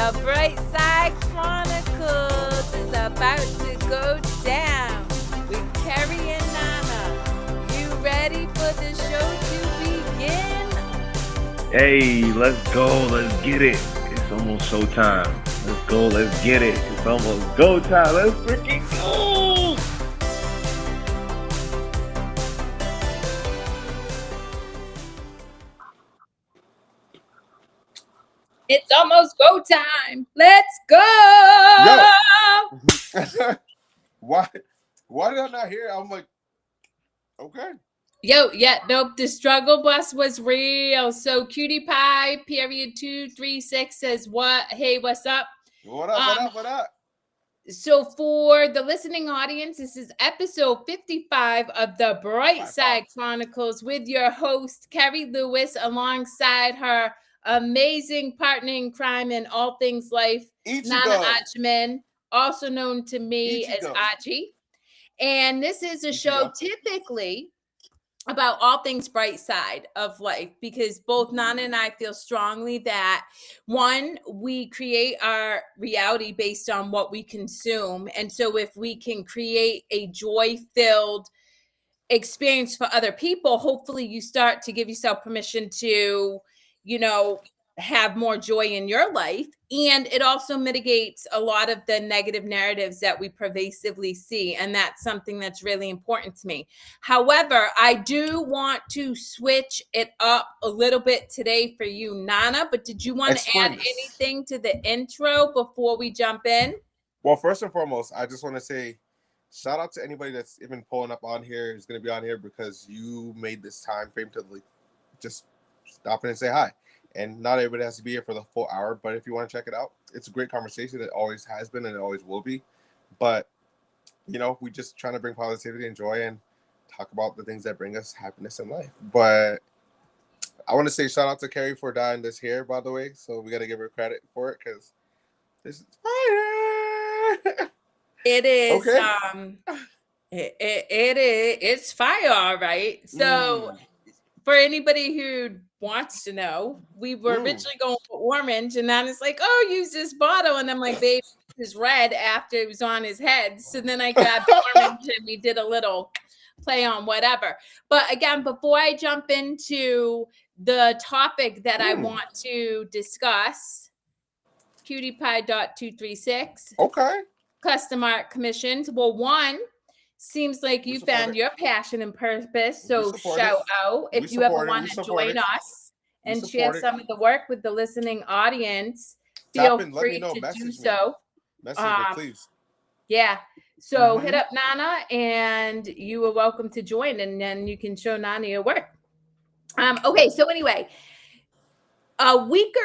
The Bright Side Chronicles is about to go down with Kerri and Nana. You ready for the show to begin? Hey, let's go. Let's get it. It's almost showtime. Let's go. Let's get it. It's almost go time. Let's freaking go. It's almost go time. Let's go. Why did I not hear it? I'm like, okay. Yo, yeah, nope. The struggle bus was real. So Cutie Pie period 236 says what? Hey, what's up? What up? What up? So for the listening audience, this is episode 55 of the Bright Side Chronicles with your host, Kerri Lewis, alongside her amazing partner in crime in all things life, Nana Agyemang, also known to me as Aji. And this is a show typically about all things bright side of life, because both Nana and I feel strongly that, one, we create our reality based on what we consume. And so if we can create a joy-filled experience for other people, hopefully you start to give yourself permission to, have more joy in your life. And it also mitigates a lot of the negative narratives that we pervasively see. And that's something that's really important to me. However, I do want to switch it up a little bit today for you, Nana. But did you want to add anything to the intro before we jump in? Well, first and foremost, I just want to say shout out to anybody that's even pulling up on here, is going to be on here because you made this time frame to just stop in and say hi. And not everybody has to be here for the full hour, but if you want to check it out, it's a great conversation. It always has been and it always will be. But, we just trying to bring positivity and joy and talk about the things that bring us happiness in life. But I want to say shout out to Kerri for dyeing this hair, by the way. So we got to give her credit for it because this is fire. It is. Okay. It's fire, all right. So for anybody who wants to know, we were originally going for orange, and then it's like, oh, use this bottle, and I'm like, babe, this is red after it was on his head. So then I grabbed orange and we did a little play on whatever. But again, before I jump into the topic that I want to discuss, cutiepie.236. Okay. Custom art commissions. Well, one, seems like you found your passion and purpose. So shout out if you ever want to join us and share some of the work with the listening audience. Feel free to do so. Message me, please. Yeah. So hit up Nana and you are welcome to join, and then you can show Nana your work. Okay. So anyway, a week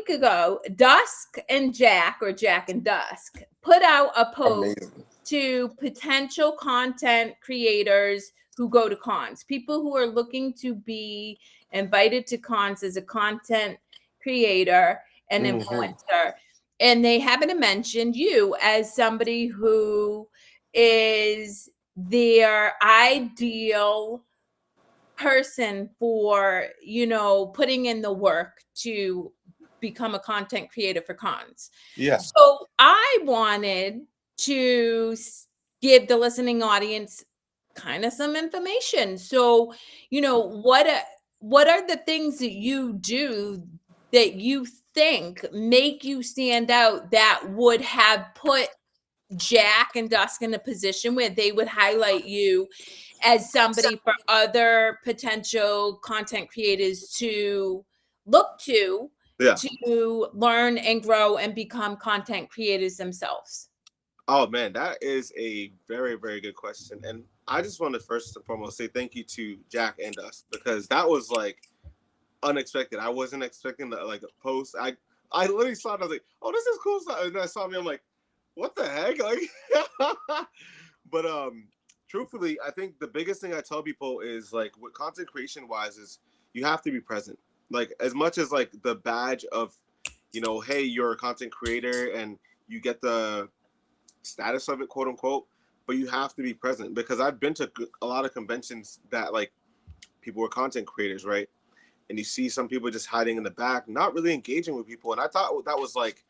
ago, Dusk and Jack, or Jack and Dusk, put out a post to potential content creators who go to cons, people who are looking to be invited to cons as a content creator and influencer. And they happen to mention you as somebody who is their ideal person for, putting in the work to become a content creator for cons. Yeah. So I wanted to give the listening audience kind of some information. So, what are the things that you do that you think make you stand out that would have put Jack and Dusk in a position where they would highlight you as somebody for other potential content creators to look to learn and grow and become content creators themselves? Oh, man, that is a very, very good question. And I just want to first and foremost say thank you to Jack and us, because that was unexpected. I wasn't expecting a post. I literally saw it. I was like, oh, this is cool stuff. And then I saw me. I'm like, what the heck? But truthfully, I think the biggest thing I tell people is with content creation wise is you have to be present. As much as the badge of, hey, you're a content creator and you get the status of it, quote unquote, but you have to be present, because I've been to a lot of conventions that people were content creators, right? and you see some people just hiding in the back, not really engaging with people. And I thought that was like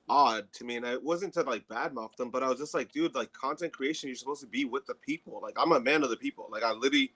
odd to me, and it wasn't to like badmouth them, but I was just like, dude, like content creation, you're supposed to be with the people. Like I'm a man of the people. Like I literally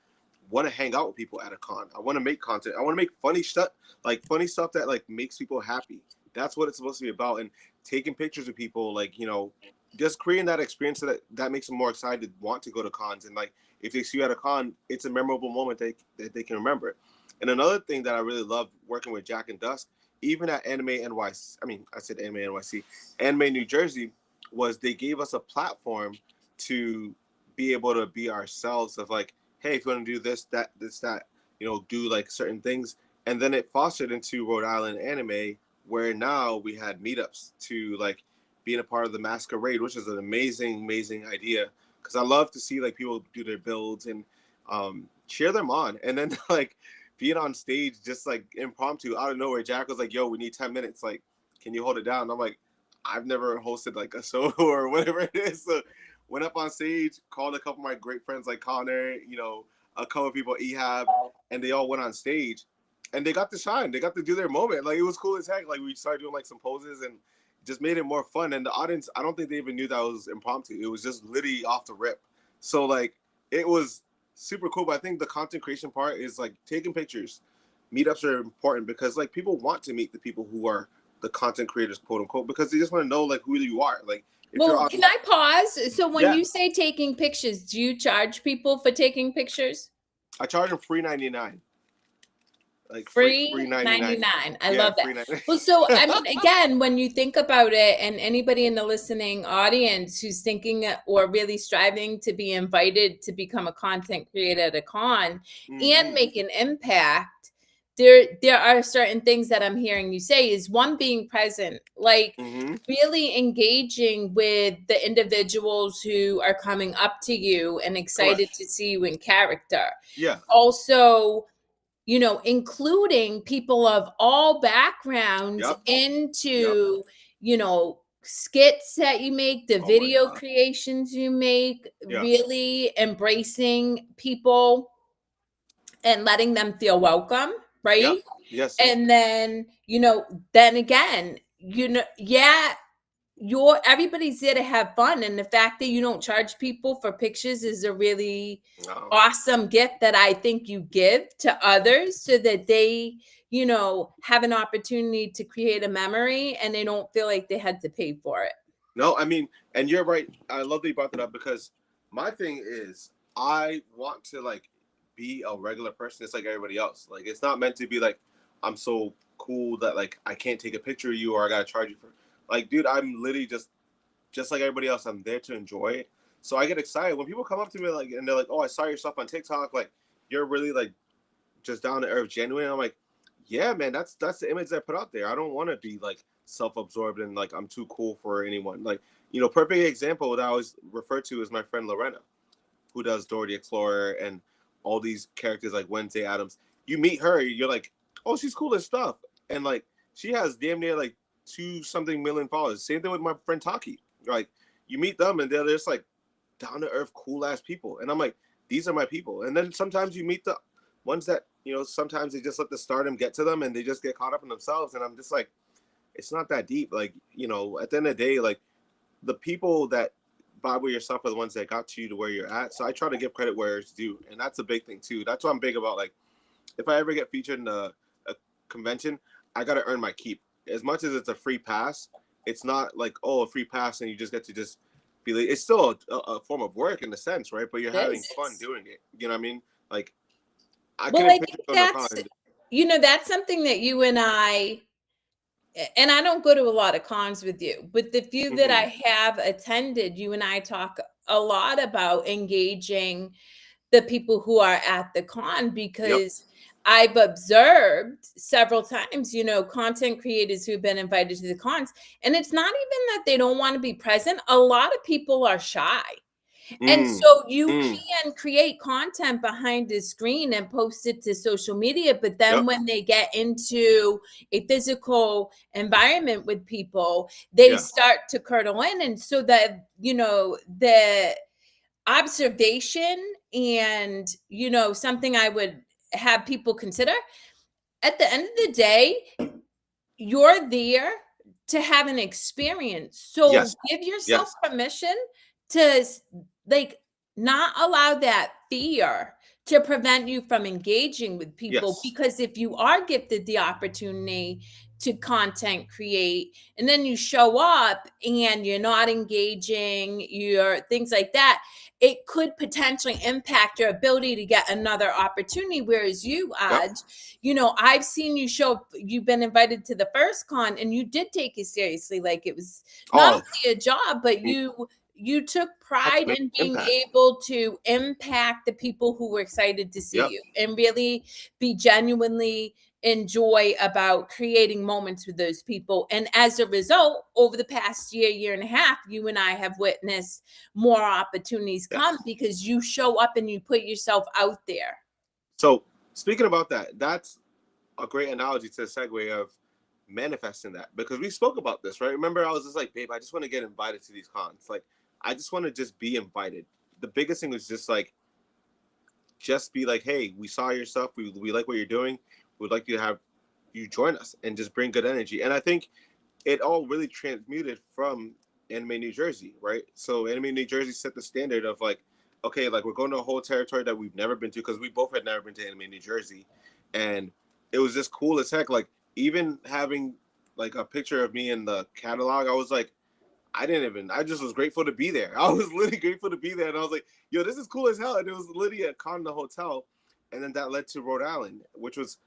want to hang out with people at a con. I want to make content. I want to make funny stuff, like funny stuff that like makes people happy. That's what it's supposed to be about. And taking pictures with people, like, you know, just creating that experience that makes them more excited to want to go to cons. And like if they see you at a con, it's a memorable moment that they can remember. And another thing that I really love working with Jack and Dusk, even at Anime NYC, I mean, I said Anime NYC, Anime New Jersey, was they gave us a platform to be able to be ourselves of like, hey, if you want to do this, that, you know, do like certain things. And then it fostered into Rhode Island Anime, where now we had meetups to like being a part of the masquerade, which is an amazing, amazing idea. Because I love to see like people do their builds and cheer them on. And then like being on stage, just like impromptu out of nowhere, Jack was like, yo, we need 10 minutes. Like, can you hold it down? And I'm like, I've never hosted like a show or whatever it is. So went up on stage, called a couple of my great friends like Connor, you know, a couple of people, Ehab, and they all went on stage and they got to shine. They got to do their moment. Like it was cool as heck. Like we started doing like some poses and just made it more fun. And the audience, I don't think they even knew that was impromptu. It was just literally off the rip. So like it was super cool. But I think the content creation part is like taking pictures. Meetups are important because like people want to meet the people who are the content creators, quote unquote, because they just want to know like who you are. Like, well, can I pause? So when you say taking pictures, do you charge people for taking pictures? I charge them $3.99. Like free $99. I love that. Well, so I mean, again, when you think about it, and anybody in the listening audience who's thinking or really striving to be invited to become a content creator at a con and make an impact, there are certain things that I'm hearing you say is one, being present, like really engaging with the individuals who are coming up to you and excited to see you in character. Yeah. Also, you know, including people of all backgrounds into, you know, skits that you make, the video creations you make, really embracing people and letting them feel welcome. Right. Yes. And then, you know, then again, you know, everybody's there to have fun. And the fact that you don't charge people for pictures is a really awesome gift that I think you give to others so that they, you know, have an opportunity to create a memory and they don't feel like they had to pay for it. No, I mean, and you're right. I love that you brought that up because my thing is I want to like be a regular person. It's like everybody else. Like it's not meant to be like I'm so cool that like I can't take a picture of you or I gotta charge you for. Like, dude, I'm literally just like everybody else. I'm there to enjoy it. So I get excited when people come up to me like and they're like, "Oh, I saw your stuff on TikTok. Like, you're really like just down to earth, genuine." I'm like, "Yeah, man, that's the image I put out there. I don't want to be like self-absorbed and like I'm too cool for anyone." Like, you know, perfect example that I always refer to is my friend Lorena, who does Dora the Explorer and all these characters like Wednesday Addams. You meet her, you're like, "Oh, she's cool as stuff," and like she has damn near like 2-something million followers. Same thing with my friend Taki. Like you meet them and they're just like down to earth, cool ass people. And I'm like, these are my people. And then sometimes you meet the ones that, you know, sometimes they just let the stardom get to them and they just get caught up in themselves. And I'm just like, it's not that deep. Like, you know, at the end of the day, like the people that vibe with yourself are the ones that got you to where you're at. So I try to give credit where it's due. And that's a big thing too. That's what I'm big about. Like if I ever get featured in a convention, I got to earn my keep. As much as it's a free pass, it's not like, oh, a free pass and you just get to just be like, it's still a form of work in a sense, right? But you're having fun doing it. You know what I mean? Like, I think that's, you know, that's something that you and I don't go to a lot of cons with you, but the few that I have attended, you and I talk a lot about engaging the people who are at the con because I've observed several times, you know, content creators who've been invited to the cons, and it's not even that they don't want to be present. A lot of people are shy. And so you can create content behind the screen and post it to social media. But then when they get into a physical environment with people, they start to curdle in. And so that, you know, the observation and, you know, something I would have people consider, at the end of the day, you're there to have an experience. So Yes. give yourself Yes. permission to like not allow that fear to prevent you from engaging with people. Yes. Because if you are gifted the opportunity to content create and then you show up and you're not engaging, you're things like that, it could potentially impact your ability to get another opportunity. Whereas you, Yep. you know, I've seen you show up, you've been invited to the first con and you did take it seriously. Like it was not Oh, only a job, but you took had to pride make in an being impact. able to impact the people who were excited to see Yep. you and really be genuinely enjoy about creating moments with those people. And as a result, over the past year and a half, you and I have witnessed more opportunities come Yes. because you show up and you put yourself out there. So speaking about that, that's a great analogy to the segue of manifesting that, because we spoke about this, right? Remember, I was just like, babe, I just want to get invited to these cons. Like, I just want to just be invited. The biggest thing was just like, just be like, hey, we saw your stuff. We like what you're doing. We'd like you to have you join us and just bring good energy. And I think it all really transmuted from Anime New Jersey, right? So Anime New Jersey set the standard of like, okay, like we're going to a whole territory that we've never been to, because we both had never been to Anime New Jersey. And it was just cool as heck. Like, even having like a picture of me in the catalog, I was like, I just was grateful to be there. I was literally grateful to be there. And I was like, yo, this is cool as hell. And it was literally a con in the hotel. And then that led to Rhode Island, which was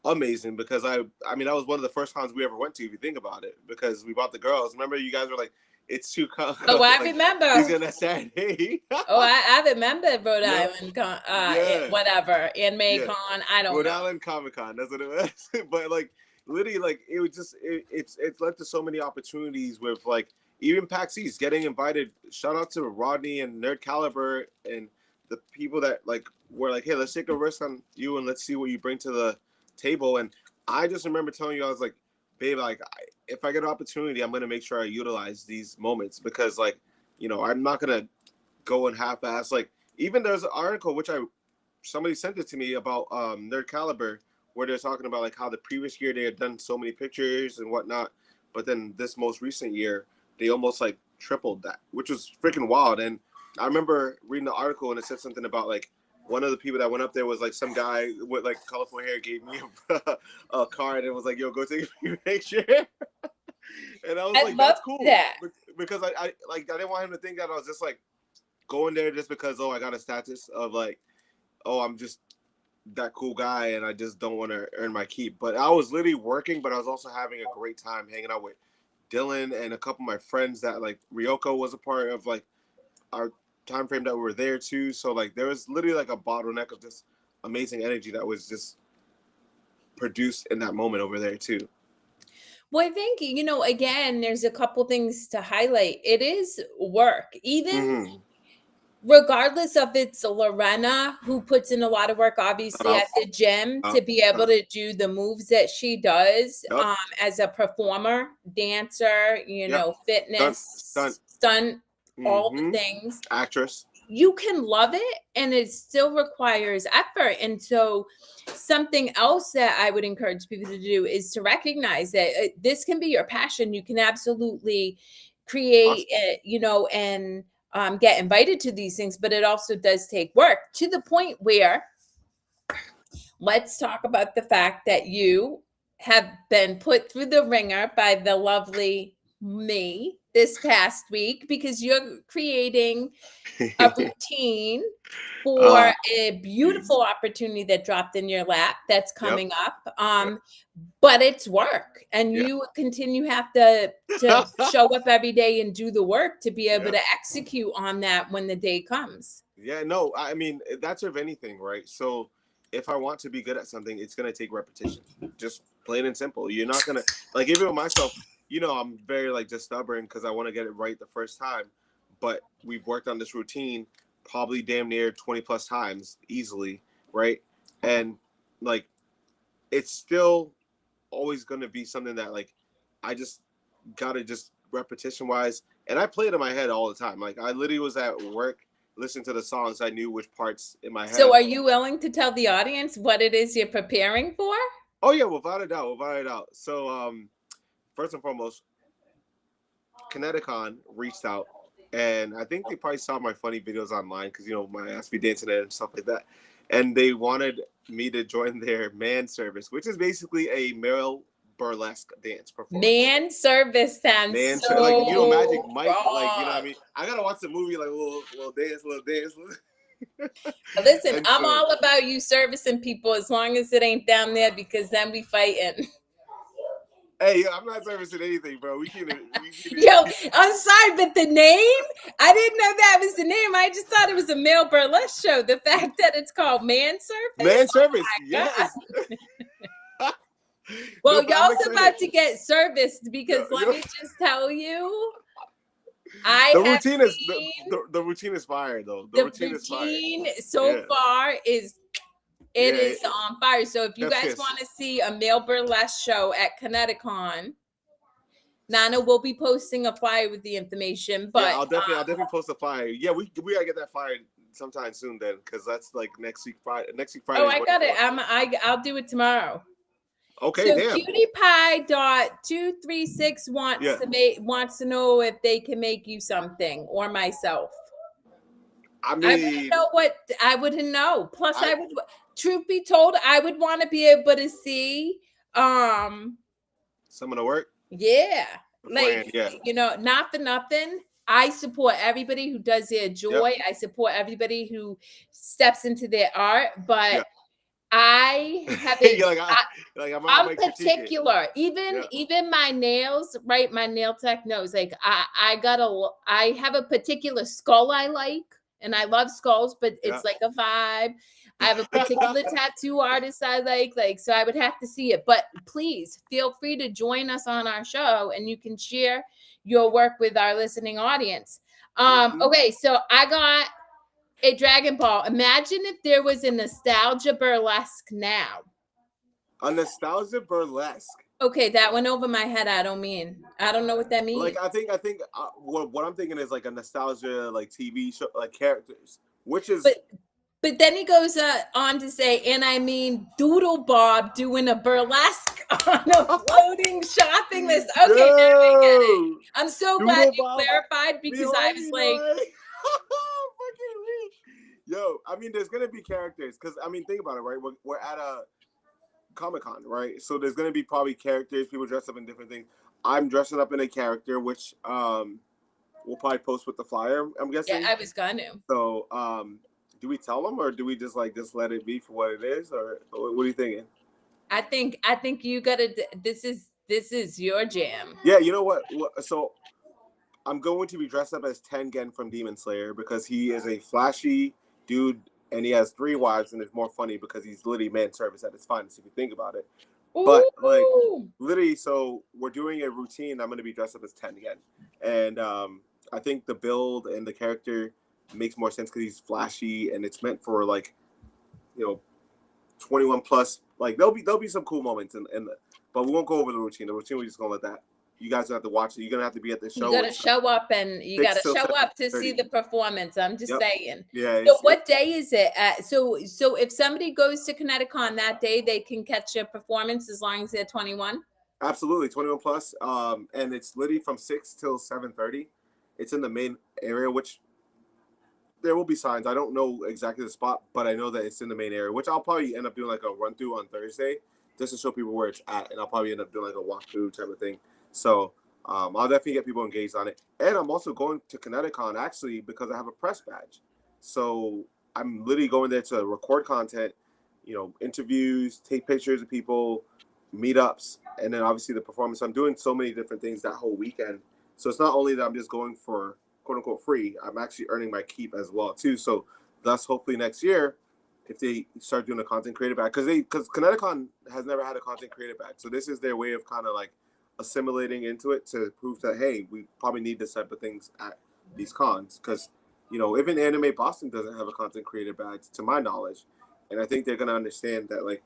amazing, because I mean, that was one of the first cons we ever went to, if you think about it, because we brought the girls. Remember, you guys were like, it's too cold. Oh, I like, remember. he's gonna Saturday. Oh, I remember Rhode Yeah. Island con, Yeah. whatever, Anime Yeah. Con, I don't Rhode know. Island Comic Con, that's what it was. But like, literally, like, it was just it's led to so many opportunities with like even PAX East getting invited. Shout out to Rodney and Nerd Caliber and the people that like were like, hey, let's take a risk on you and let's see what you bring to the table. And I just remember telling you, I was like, babe, like, if I get an opportunity, I'm gonna make sure I utilize these moments, because like, you know, I'm not gonna go and half-ass. Like, even there's an article which somebody sent it to me about Nerd Caliber, where they're talking about like how the previous year they had done so many pictures and whatnot, but then this most recent year they almost like tripled that, which was freaking wild. And I remember reading the article and it said something about like one of the people that went up there was like some guy with like colorful hair gave me a card and was like, yo, go take a picture. And I was like, that's cool. That. Because I didn't want him to think that I was just like going there just because, oh, I got a status of like, oh, I'm just that cool guy and I just don't want to earn my keep. But I was literally working, but I was also having a great time hanging out with Dylan and a couple of my friends that like Ryoko was a part of like our time frame that we were there too. So like there was literally like a bottleneck of this amazing energy that was just produced in that moment over there too. Well, I think, you know, again, there's a couple things to highlight. It is work, even regardless of it's Lorena, who puts in a lot of work, obviously, at the gym to be able to do the moves that she does as a performer, dancer, you know, fitness, stunt, all the things. Actress. You can love it and it still requires effort. And so something else that I would encourage people to do is to recognize that this can be your passion. You can absolutely create, you know, and get invited to these things, but it also does take work, to the point where let's talk about the fact that you have been put through the ringer by the lovely me this past week, because you're creating a routine for a beautiful opportunity that dropped in your lap that's coming up. But it's work, and you have to show up every day and do the work to be able to execute on that when the day comes. Yeah, no, I mean, that's of anything, right? So if I want to be good at something, it's going to take repetition, just plain and simple. You're not going to, like, even with myself, you know, I'm very like just stubborn because I want to get it right the first time. But we've worked on this routine probably damn near 20 plus times easily, right? And like, it's still always going to be something that like I just got to just repetition wise. And I play it in my head all the time. Like, I literally was at work listening to the songs. I knew which parts in my head. So are you willing to tell the audience what it is you're preparing for? Oh yeah, without a doubt. So first and foremost, Kineticon reached out, and I think they probably saw my funny videos online because my ass be dancing and stuff like that, and they wanted me to join their man service, which is basically a male burlesque dance performance. Man service sounds like Magic Mike, wrong. like what I mean. I gotta watch the movie like little dance. Listen, I'm all about you servicing people as long as it ain't down there, because then we fighting. Hey, I'm not servicing anything, bro. We can. Yo, I'm sorry, but the name, I didn't know that was the name. I just thought it was a male burlesque show. The fact that it's called Man Service. Yes. Well, y'all's about to get serviced, because let me just tell you, the routine is fire though. The routine so far is on fire. So if you guys want to see a male burlesque show at Kineticon, Nana will be posting a flyer with the information. But I'll definitely post a flyer. Yeah, we gotta get that flyer sometime soon then, because that's like next week Friday. Oh, I got it. I'll do it tomorrow. Okay, so damn. CutiePie.236 wants to know if they can make you something, or myself. I mean, I wouldn't know what I wouldn't know. Plus, I would. Truth be told, I would want to be able to see some of the work. Yeah, like not for nothing. I support everybody who does their joy. Yep. I support everybody who steps into their art, but I have I'm particular. Even my nails, right? My nail tech knows. Like I have a particular skull I like, and I love skulls, but it's like a vibe. I have a particular tattoo artist I like, so I would have to see it. But please feel free to join us on our show, and you can share your work with our listening audience. Okay, so I got a Dragon Ball. Imagine if there was a nostalgia burlesque now. A nostalgia burlesque. Okay, that went over my head. I don't know what that means. Like I think what I'm thinking is like a nostalgia like TV show, like characters, which is. But then he goes on to say, and I mean Doodle Bob doing a burlesque on a floating shopping list. Okay, there we get it. I'm so glad you clarified, because I was like. Yo, I mean, there's gonna be characters, because I mean, think about it, right? We're at a Comic-Con, right? So there's gonna be probably characters, people dressed up in different things. I'm dressing up in a character, which we'll probably post with the flyer, I'm guessing. Yeah, I was gonna. So do we tell them, or do we just let it be for what it is, or what are you thinking? I think you gotta. This is your jam. Yeah, you know what? So I'm going to be dressed up as Tengen from Demon Slayer, because he is a flashy dude, and he has 3 wives, and it's more funny because he's literally man service at his finest, if you think about it. Ooh. But like literally, so we're doing a routine. I'm going to be dressed up as Tengen, and I think the build and the character makes more sense because he's flashy, and it's meant for 21 plus. Like there'll be some cool moments, but we won't go over the routine. The routine, we're just gonna let that. You guys have to watch it. You're gonna have to be at the show. You gotta show up, and you gotta show up to see the performance. I'm just saying. Yeah. So what day is it? So if somebody goes to Kineticon that day, they can catch a performance as long as they're 21. Absolutely, 21 plus. And it's literally from 6 till 7:30. It's in the main area, which there will be signs. I don't know exactly the spot, but I know that it's in the main area, which I'll probably end up doing like a run through on Thursday just to show people where it's at, and I'll probably end up doing like a walkthrough type of thing. So I'll definitely get people engaged on it. And I'm also going to Kineticon actually because I have a press badge. So I'm literally going there to record content, interviews, take pictures of people, meetups, and then obviously the performance. I'm doing so many different things that whole weekend. So it's not only that I'm just going for quote unquote free, I'm actually earning my keep as well too. So thus hopefully next year, if they start doing a content creator badge, because Kineticon has never had a content creator badge. So this is their way of kind of like assimilating into it to prove that, hey, we probably need this type of things at these cons, because even Anime Boston doesn't have a content creator badge to my knowledge, and I think they're going to understand that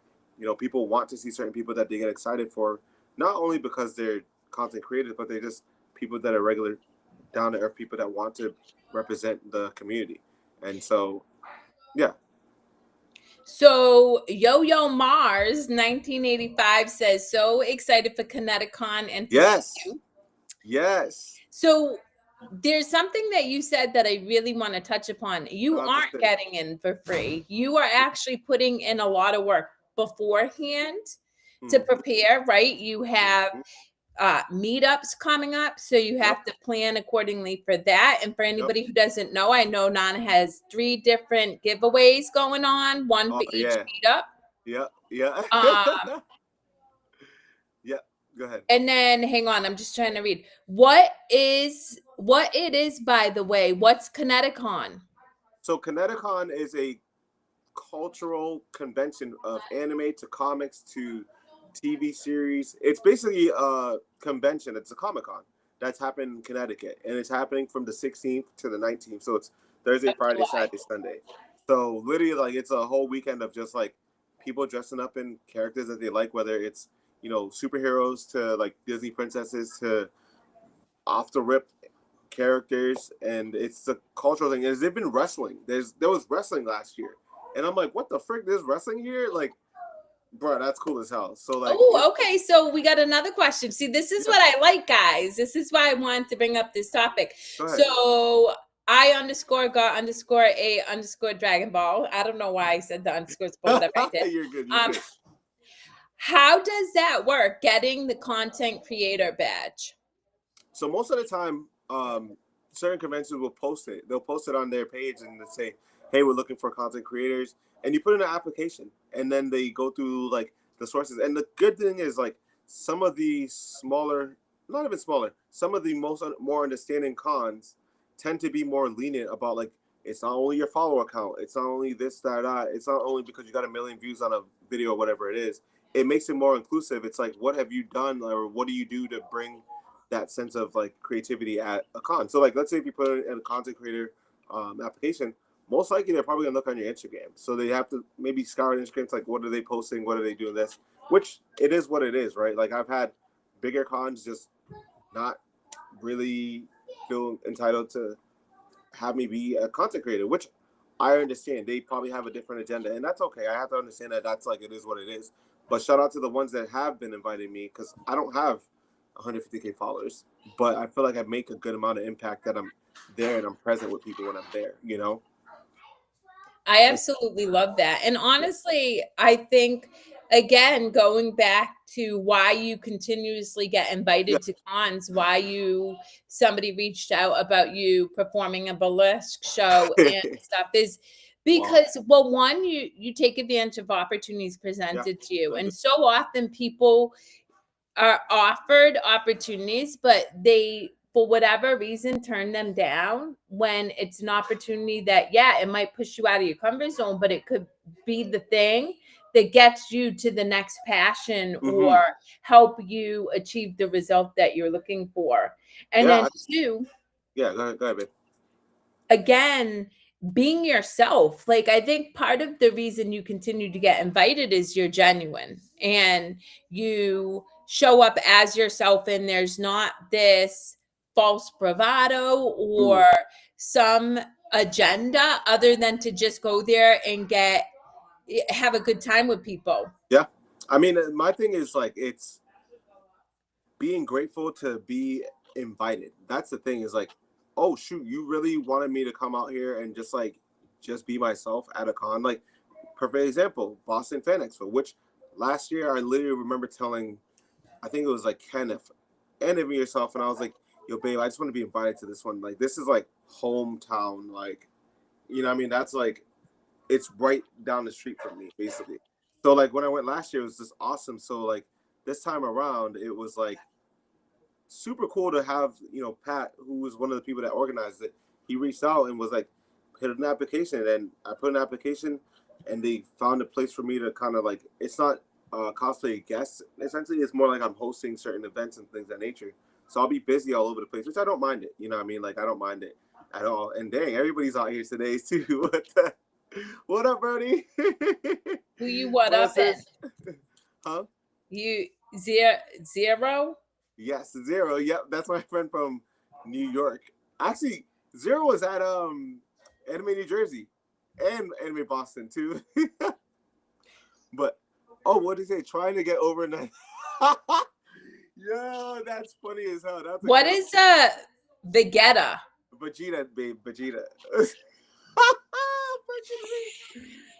people want to see certain people that they get excited for, not only because they're content creators, but they're just people that are regular down to earth people that want to represent the community. And so So Yo-Yo Mars 1985 says, so excited for Kineticon and to Yes. see you. Yes. So there's something that you said that I really want to touch upon. You Shout out to aren't Sid. getting in for free. You are actually putting in a lot of work beforehand to Mhm. prepare, right? You have meetups coming up, so you have Yep. to plan accordingly for that. And for anybody who doesn't know, I know Nana has 3 different giveaways going on, one for Oh, each yeah. meetup. Yeah. Um, Yeah. Go ahead. and then hang on, I'm just trying to read what it is, by the way. What's Kineticon? So Kineticon is a cultural convention of anime to comics to TV series. It's basically a convention. It's a Comic-Con that's happening in Connecticut, and it's happening from the 16th to the 19th. So it's Thursday, Of Friday, July. Saturday, Sunday. So literally, like, it's a whole weekend of just like people dressing up in characters that they like, whether it's, you know, superheroes to like Disney princesses to off the rip characters, and it's a cultural thing. There's been wrestling. There was wrestling last year, and I'm like, what the frick? There's wrestling here, like, bro, that's cool as hell. So like, Oh, okay. So we got another question. See, this is Yeah. what I like, guys. This is why I wanted to bring up this topic. Go ahead. So I_got_a_Dragon Ball. I don't know why I said the underscores, but whatever I did. You're good. You're good. How does that work? Getting the content creator badge? So most of the time, certain conventions will post it. They'll post it on their page and they say, "Hey, we're looking for content creators," and you put in an application, and then they go through like the sources. And the good thing is, like, some of the smaller, not even smaller, some of the more understanding cons tend to be more lenient about, like, it's not only your follower count, it's not only this, that, it's not only because you got 1 million views on a video or whatever it is. It makes it more inclusive. It's like, what have you done, or what do you do to bring that sense of like creativity at a con? So like, let's say if you put in a content creator application, most likely they're probably gonna look on your Instagram. So they have to maybe scour Instagram. It's like, what are they posting? What are they doing this? Which it is what it is, right? Like, I've had bigger cons just not really feel entitled to have me be a content creator, which I understand. They probably have a different agenda, and that's okay. I have to understand that that's like, it is what it is. But shout out to the ones that have been inviting me, because I don't have 150K followers, but I feel like I make a good amount of impact, that I'm there and I'm present with people when I'm there, you know? I absolutely love that. And honestly, I think, again, going back to why you continuously get invited to cons, why somebody reached out about you performing a burlesque show and stuff, is because, well, one, you take advantage of opportunities presented to you. And so often people are offered opportunities, but they, for whatever reason, turn them down when it's an opportunity that, yeah, it might push you out of your comfort zone, but it could be the thing that gets you to the next passion or help you achieve the result that you're looking for. And then two, go ahead, babe. Again, being yourself. Like, I think part of the reason you continue to get invited is you're genuine and you show up as yourself, and there's not this false bravado or some agenda other than to just go there and have a good time with people. Yeah. I mean, my thing is like, it's being grateful to be invited. That's the thing, is like, oh shoot, you really wanted me to come out here and just be myself at a con. Like, perfect example, Boston Fan Expo, which last year I literally remember telling, I think it was like Kenneth, and even yourself, and I was like, yo babe, I just want to be invited to this one. Like, this is like hometown, like, you know what I mean? That's like, it's right down the street from me, basically. So like, when I went last year, it was just awesome. So like, this time around, it was like super cool to have, you know, Pat, who was one of the people that organized it. He reached out and was like, hit an application, and I put an application, and they found a place for me to kind of like, it's not cosplay guests, essentially. It's more like I'm hosting certain events and things of that nature. So I'll be busy all over the place, which I don't mind it. You know what I mean? Like, I don't mind it at all. And dang, everybody's out here today too. What up, Brody? Who you what up in? Huh? You zero? Yes, Zero. Yep, that's my friend from New York. Actually, Zero was at Anime New Jersey and Anime Boston too. But what did he say? Trying to get over 9. Yo, that's funny as hell. That's what is Vegeta? Vegeta, babe, Vegeta.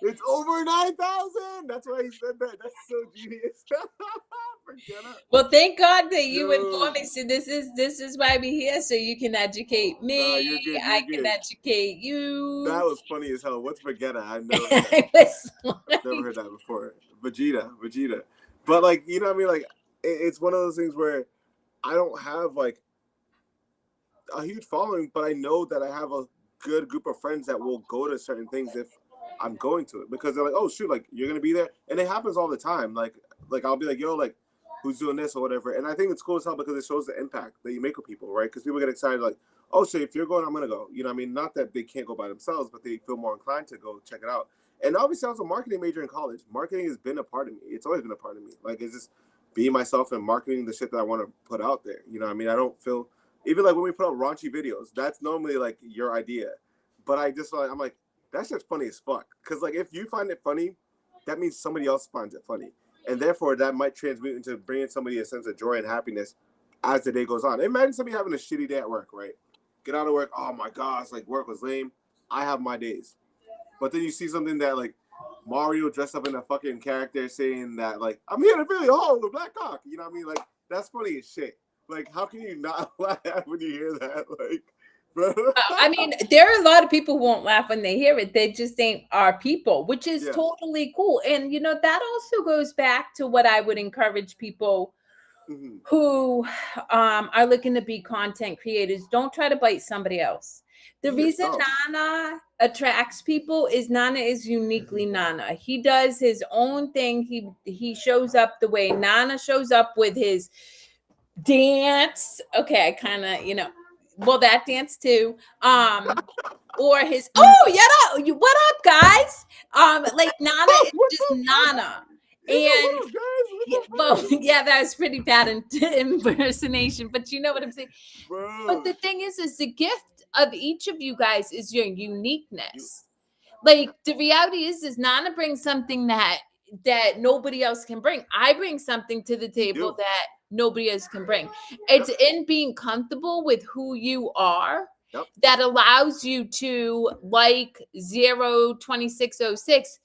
It's over 9,000. That's why he said that. That's so genius. Well, thank God that you informed me. So this is why we're here, so you can educate me. Nah, you're good, I can educate you. That was funny as hell. What's Vegeta? I've never heard that. Never heard that before. Vegeta. But like, you know what I mean? Like, it's one of those things where I don't have like a huge following, but I know that I have a good group of friends that will go to certain things if I'm going to it, because they're like, oh shoot, like you're gonna be there, and it happens all the time. Like I'll be like, yo, like who's doing this or whatever, and I think it's cool as hell because it shows the impact that you make with people, right? Because people get excited, like, oh shit, if you're going, I'm gonna go. You know what I mean? Not that they can't go by themselves, but they feel more inclined to go check it out. And obviously, I was a marketing major in college. Marketing has been a part of me. It's always been a part of me. Like, it's just being myself and marketing the shit that I want to put out there. You know what I mean? I don't feel, even like when we put out raunchy videos, that's normally like your idea. But I just like, I'm like, that's just funny as fuck. Because like, if you find it funny, that means somebody else finds it funny. And therefore, that might transmute into bringing somebody a sense of joy and happiness as the day goes on. Imagine somebody having a shitty day at work, right? Get out of work, oh my gosh, like work was lame. I have my days. But then you see something that like Mario dressed up in a fucking character saying that like, I'm here to fill your hole with black cock. You know what I mean? Like, that's funny as shit. Like, how can you not laugh when you hear that? Like, bro. I mean, there are a lot of people who won't laugh when they hear it. They just ain't our people, which is totally cool. And, you know, that also goes back to what I would encourage people who are looking to be content creators. Don't try to bite somebody else. The reason Nana attracts people is Nana is uniquely Nana. He does his own thing. He shows up the way Nana shows up with his dance. Okay, I kind of, you know, well, that dance too. Or his what up, guys? Like Nana is just Nana. And that was pretty bad impersonation, but you know what I'm saying. Bro. But the thing is the gift of each of you guys is your uniqueness. Like the reality is Nana brings something that nobody else can bring. I bring something to the table that nobody else can bring. It's in being comfortable with who you are that allows you to, like 02606,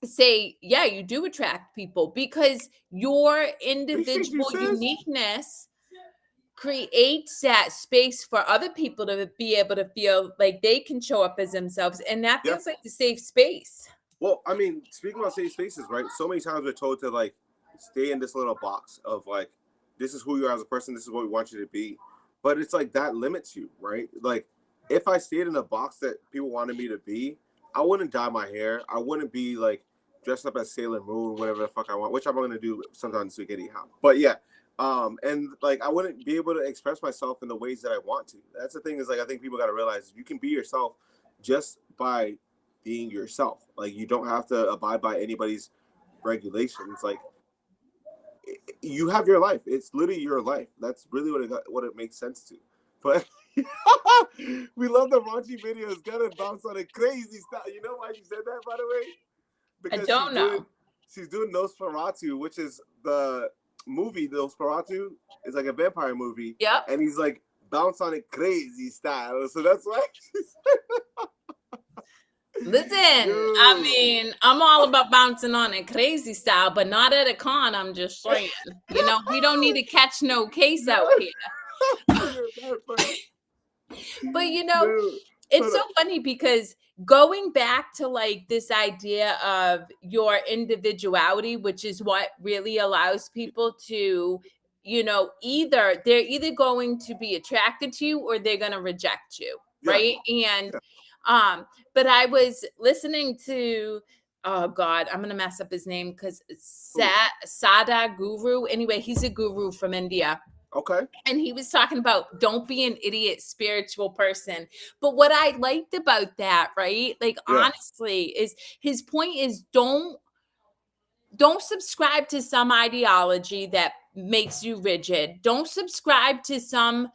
say, yeah, you do attract people because your individual uniqueness creates that space for other people to be able to feel like they can show up as themselves, and that feels like the safe space. Well, I mean, speaking about safe spaces, right? So many times we're told to like stay in this little box of like, this is who you are as a person, this is what we want you to be. But it's like that limits you, right? Like if I stayed in a box that people wanted me to be, I wouldn't dye my hair. I wouldn't be like dressed up as Sailor Moon, whatever the fuck I want, which I'm going to do sometime this week anyhow. But yeah, and like I wouldn't be able to express myself in the ways that I want to. That's the thing is like I think people got to realize you can be yourself just by being yourself. Like you don't have to abide by anybody's regulations. Like you have your life. It's literally your life. That's really what it makes sense to. But we love the raunchy videos. Gotta bounce on a crazy style. You know why she said that, by the way? Because I don't know. She's doing Nosferatu, which is the movie. Nosferatu is like a vampire movie. Yeah. And he's like bounce on it crazy style. So that's why she's Listen, I mean, I'm all about bouncing on it crazy style, but not at a con. I'm just saying, you know, we don't need to catch no case out here. But you know, it's so funny because going back to like this idea of your individuality, which is what really allows people to, you know, they're either going to be attracted to you or they're going to reject you, right? And but I was listening to, oh God, I'm gonna mess up his name because Sada Guru. Anyway, he's a guru from India. Okay. And he was talking about don't be an idiot spiritual person. But what I liked about that, right? Like honestly, is his point is don't subscribe to some ideology that makes you rigid. Don't subscribe to some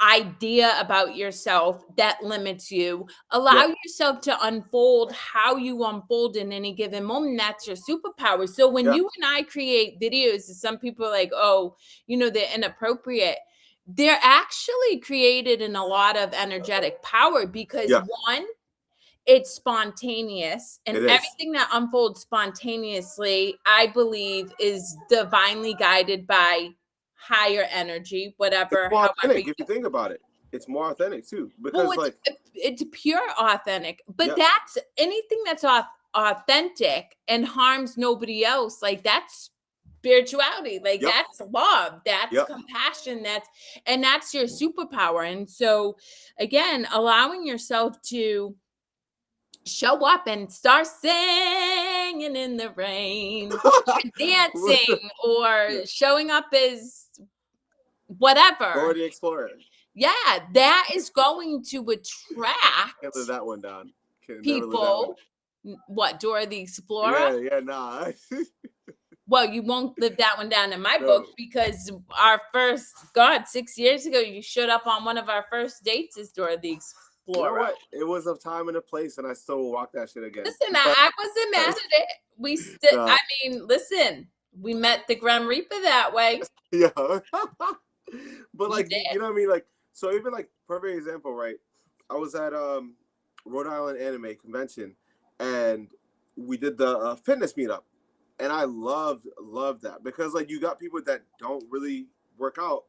idea about yourself that limits you. Allow yourself to unfold how you unfold in any given moment. That's your superpower. So when you and I create videos, some people are like, oh, they're inappropriate. They're actually created in a lot of energetic power because one, it's spontaneous, and everything that unfolds spontaneously, I believe, is divinely guided by higher energy, whatever. It's more authentic if you think about it. It's more authentic too, because it's pure authentic. But that's anything that's authentic and harms nobody else. Like that's spirituality. Like that's love. That's compassion. That's your superpower. And so, again, allowing yourself to show up and start singing in the rain, dancing, or showing up as whatever. Dora the Explorer. Yeah, that is going to attract Can't live that one down. People. What, Dora the Explorer? Yeah, nah. Well, you won't live that one down in my book because our first, 6 years ago, you showed up on one of our first dates as Dora the Explorer. You know what? It was a time and a place, and I still will walk that shit again. Listen, I wasn't mad at it. We still, I mean, listen, we met the Grim Reaper that way. Yeah. But like, you know what I mean? Like, so even like, perfect example, right? I was at Rhode Island Anime Convention, and we did the fitness meetup, and I loved that because like you got people that don't really work out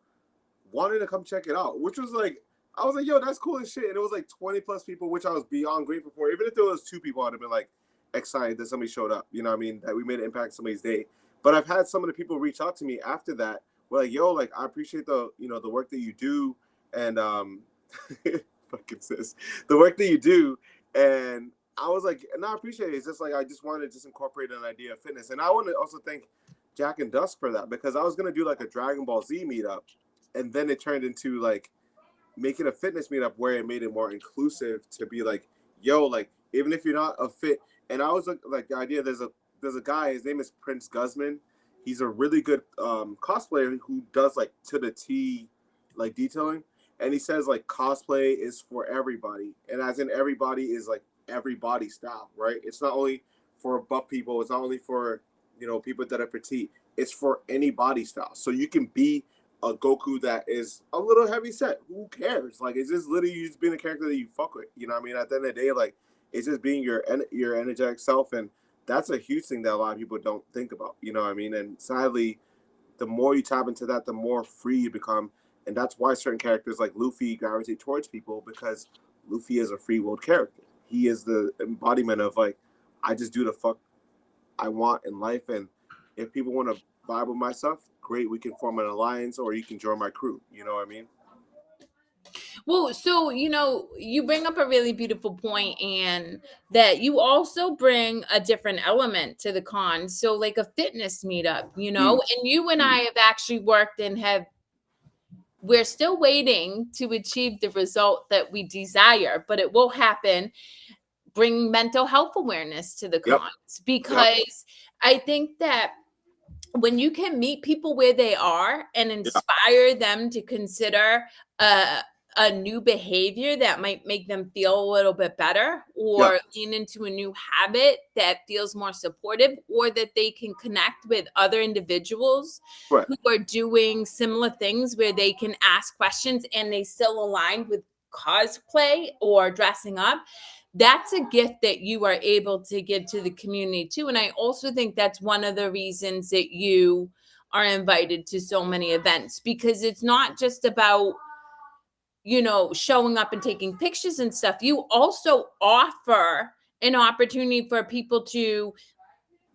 wanted to come check it out, which was like, I was like, yo, that's cool as shit. And it was like 20 plus people, which I was beyond grateful for. Even if there was 2 people, I'd have been like excited that somebody showed up. You know what I mean? That we made an impact somebody's day. But I've had some of the people reach out to me after that. We're like, yo, like, I appreciate the work that you do. And fucking sis, the work that you do. And I was like, and I appreciate it. It's just like, I just wanted to just incorporate an idea of fitness. And I want to also thank Jack and Dusk for that, because I was going to do like a Dragon Ball Z meetup. And then it turned into like, making a fitness meetup where it made it more inclusive to be like, yo, like, even if you're not a fit, and I was like the idea, there's a guy, his name is Prince Guzman. He's a really good cosplayer who does like to the T like detailing, and he says like cosplay is for everybody, and as in everybody is like every body style, right? It's not only for buff people, it's not only for people that are petite, it's for any body style. So you can be a Goku that is a little heavy set. Who cares? Like, it's just literally you just being a character that you fuck with. You know what I mean? At the end of the day, like, it's just being your energetic self. And that's a huge thing that a lot of people don't think about. You know what I mean? And sadly, the more you tap into that, the more free you become. And that's why certain characters like Luffy gravitate towards people, because Luffy is a free-willed character. He is the embodiment of, like, I just do the fuck I want in life. And if people want to vibe with my stuff, great, we can form an alliance, or you can join my crew. You know what I mean? Well, so, you bring up a really beautiful point, and that you also bring a different element to the con. So like a fitness meetup, and you and I have actually worked and we're still waiting to achieve the result that we desire, but it will happen. Bring mental health awareness to the cons, because I think that when you can meet people where they are and inspire them to consider a new behavior that might make them feel a little bit better, or lean into a new habit that feels more supportive, or that they can connect with other individuals who are doing similar things where they can ask questions and they still align with cosplay or dressing up. That's a gift that you are able to give to the community too. And I also think that's one of the reasons that you are invited to so many events, because it's not just about, showing up and taking pictures and stuff. You also offer an opportunity for people to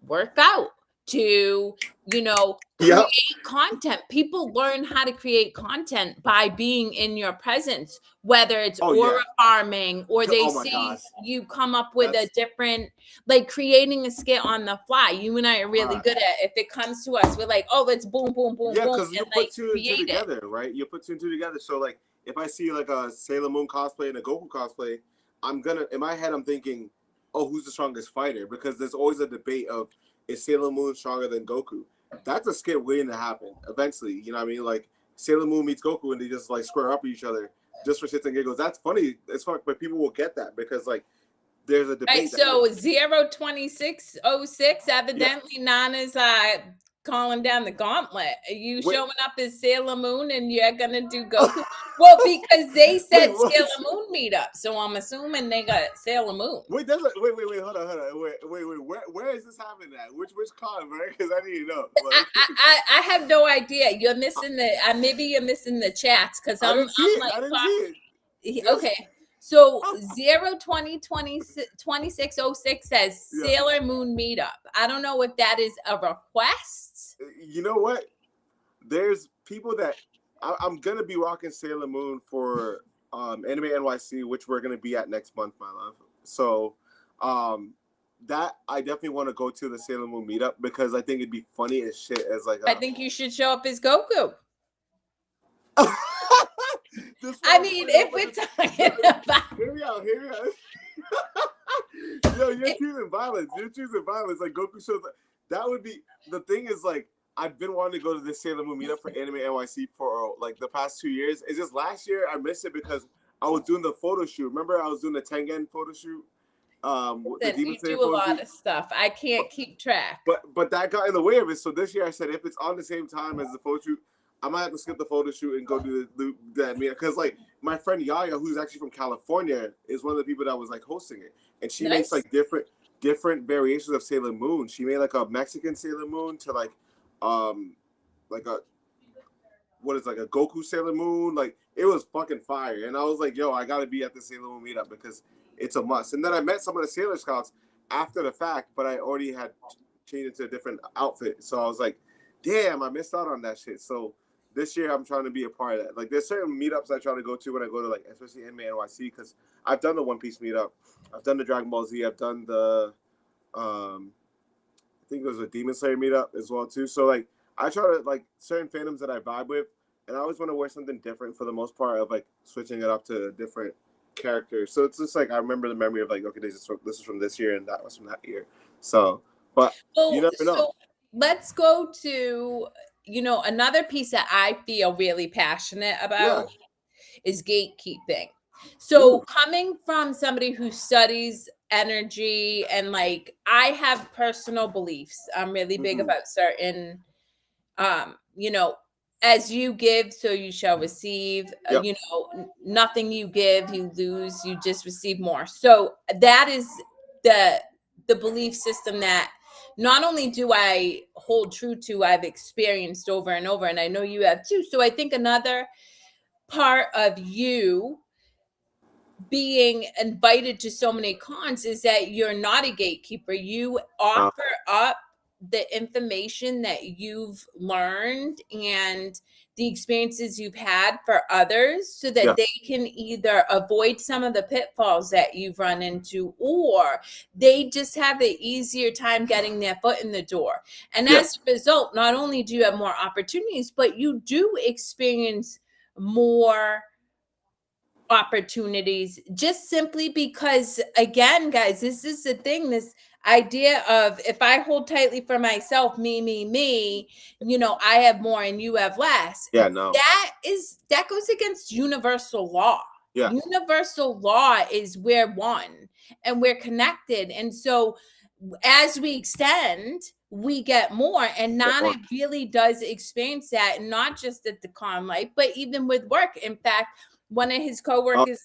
work out, to, create content. People learn how to create content by being in your presence, whether it's aura farming, or they see you come up with a different, like creating a skit on the fly. You and I are really good at, if it comes to us, we're like, oh, let's boom, boom, boom, boom. Yeah, because you put two and two together, right? You put two and two together. So like, if I see like a Sailor Moon cosplay and a Goku cosplay, in my head, I'm thinking, oh, who's the strongest fighter? Because there's always a debate of, is Sailor Moon stronger than Goku? That's a skit waiting to happen eventually. You know what I mean? Like, Sailor Moon meets Goku and they just like square up with each other just for shits and giggles. That's funny as fuck, but people will get that because like there's a debate. Right, so 02606, evidently Nana's calling down the gauntlet. Are you showing up as Sailor Moon and you're gonna do Goku? Well, because they said Sailor Moon meetup, so I'm assuming they got Sailor Moon. Wait, hold on. Wait, where is this happening at? Which con, right? Because I need to know. I have no idea. You're missing maybe you're missing the chats because I didn't see it. Okay. So 0202606 says Sailor Moon meetup. I don't know if that is a request. You know what? There's people that I'm gonna be rocking Sailor Moon for Anime NYC, which we're gonna be at next month, my love. So that I definitely want to go to the Sailor Moon meetup because I think it'd be funny as shit as like I think you should show up as Goku. I mean, if we're talking about hear me out. Yo, you're choosing violence. Like Goku shows up. That would be the thing is like I've been wanting to go to this Sailor Moon meetup for Anime NYC for like the past 2 years. It's just last year I missed it because I was doing the photo shoot. Remember I was doing the Tengen photo shoot? You do a lot of stuff. I can't keep track. But that got in the way of it. So this year I said if it's on the same time as the photo shoot, I might have to skip the photo shoot and go do that meetup. Because like my friend Yaya, who's actually from California, is one of the people that was like hosting it, and she makes like different variations of Sailor Moon. She made like a Mexican Sailor Moon to like a Goku Sailor Moon. Like it was fucking fire, and I was like, yo, I gotta be at the Sailor Moon meetup because it's a must. And then I met some of the Sailor Scouts after the fact, but I already had changed into a different outfit, so I was like, damn, I missed out on that shit. So this year I'm trying to be a part of that. Like there's certain meetups I try to go to when I go to like especially Anime NYC because I've done the One Piece meetup, I've done the Dragon Ball Z, I've done the I think it was a Demon Slayer meetup as well too. So like I try to like certain fandoms that I vibe with, and I always want to wear something different for the most part of like switching it up to different characters. So it's just like I remember the memory of like okay, this is from this year and that was from that year. So but you never know. So let's go to another piece that I feel really passionate about is gatekeeping. So coming from somebody who studies energy and like I have personal beliefs. I'm really big about certain as you give, so you shall receive. Nothing you give, you lose, you just receive more. So that is the belief system that not only do I hold true to, I've experienced over and over, and I know you have too. So I think another part of you being invited to so many cons is that you're not a gatekeeper. You offer up the information that you've learned and the experiences you've had for others so that they can either avoid some of the pitfalls that you've run into or they just have an easier time getting their foot in the door. And as a result, not only do you have more opportunities, but you do experience more opportunities just simply because, again, guys, this is the thing, this idea of if I hold tightly for myself, me, I have more and you have less. Yeah, no. That goes against universal law. Yeah. Universal law is we're one and we're connected. And so as we extend, we get more. And Nana really does experience that, not just at the con life, but even with work. In fact, one of his coworkers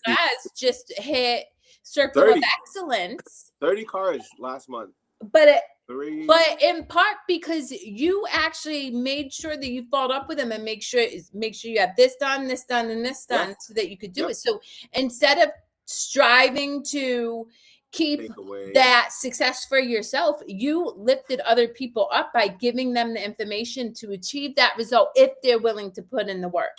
just hit Circle of Excellence. 30 cars last month. But in part because you actually made sure that you followed up with him and make sure you have this done, and this done so that you could do it. So instead of striving to keep that success for yourself, you lifted other people up by giving them the information to achieve that result if they're willing to put in the work.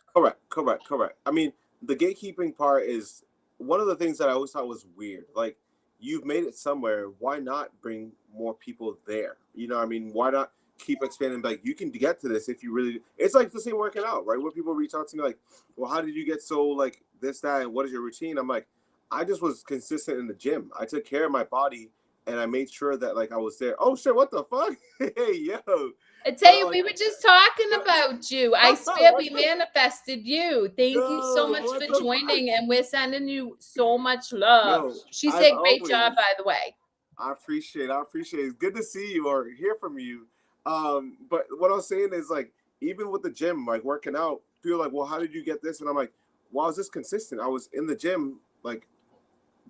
Correct. I mean, the gatekeeping part is one of the things that I always thought was weird. Like, you've made it somewhere. Why not bring more people there? You know what I mean? Why not keep expanding? Like, you can get to this if you really... It's like the same working out, right? When people reach out to me like, well, how did you get so, like, this, that, and what is your routine? I'm like, I just was consistent in the gym. I took care of my body and I made sure that like I was there. Oh shit! What the fuck? Hey yo! I tell you, like, we were just talking about you. I swear we manifested you. Thank you so much for joining, and we're sending you so much love. No, She said, "Great job," by the way. I appreciate it. It's good to see you or hear from you. But what I was saying is like, even with the gym, like working out, people are like, well, how did you get this? And I'm like, well, I was just consistent. I was in the gym like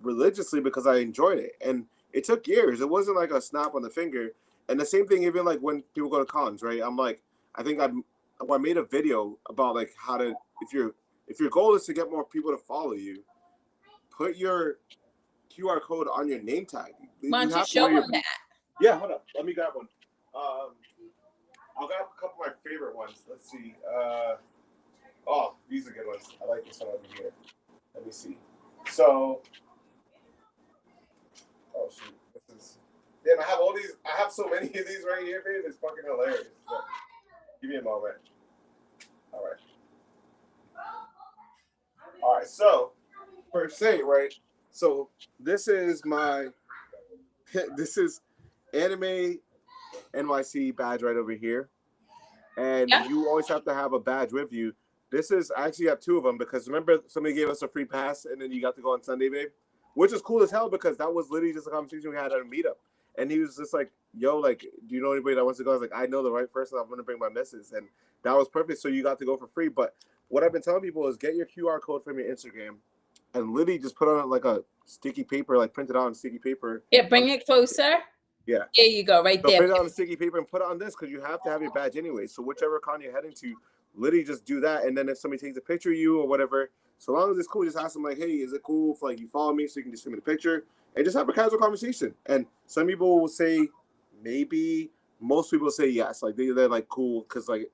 religiously because I enjoyed it. And it took years. It wasn't like a snap on the finger. And the same thing, even like when people go to cons, right? I'm like, I think I made a video about like how to, if your goal is to get more people to follow you, put your QR code on your name tag. Why don't you show them that? Yeah, hold up. Let me grab one. I'll grab a couple of my favorite ones. Let's see. Oh, these are good ones. I like this one over here. Let me see. So, oh shoot, this is. Damn, I have all these. I have so many of these right here, babe. It's fucking hilarious. But give me a moment. All right. So, per se, right? So this is Anime NYC badge right over here, and you always have to have a badge with you. This is I actually have two of them because remember somebody gave us a free pass and then you got to go on Sunday, babe, which is cool as hell because that was literally just a conversation we had at a meetup, and he was just like, "Yo, like, do you know anybody that wants to go?" I was like, "I know the right person. I'm gonna bring my missus," and that was perfect. So you got to go for free. But what I've been telling people is get your QR code from your Instagram. And literally just put on like a sticky paper, like print it out on sticky paper. Yeah, bring it closer. Yeah. There you go, right there. Print it on a sticky paper and put it on this because you have to have your badge anyway. So whichever con you're heading to, literally just do that. And then if somebody takes a picture of you or whatever, so long as it's cool, just ask them like, hey, is it cool if like you follow me so you can just send me the picture and just have a casual conversation. And some people will say maybe, most people say yes. Like they're like cool because like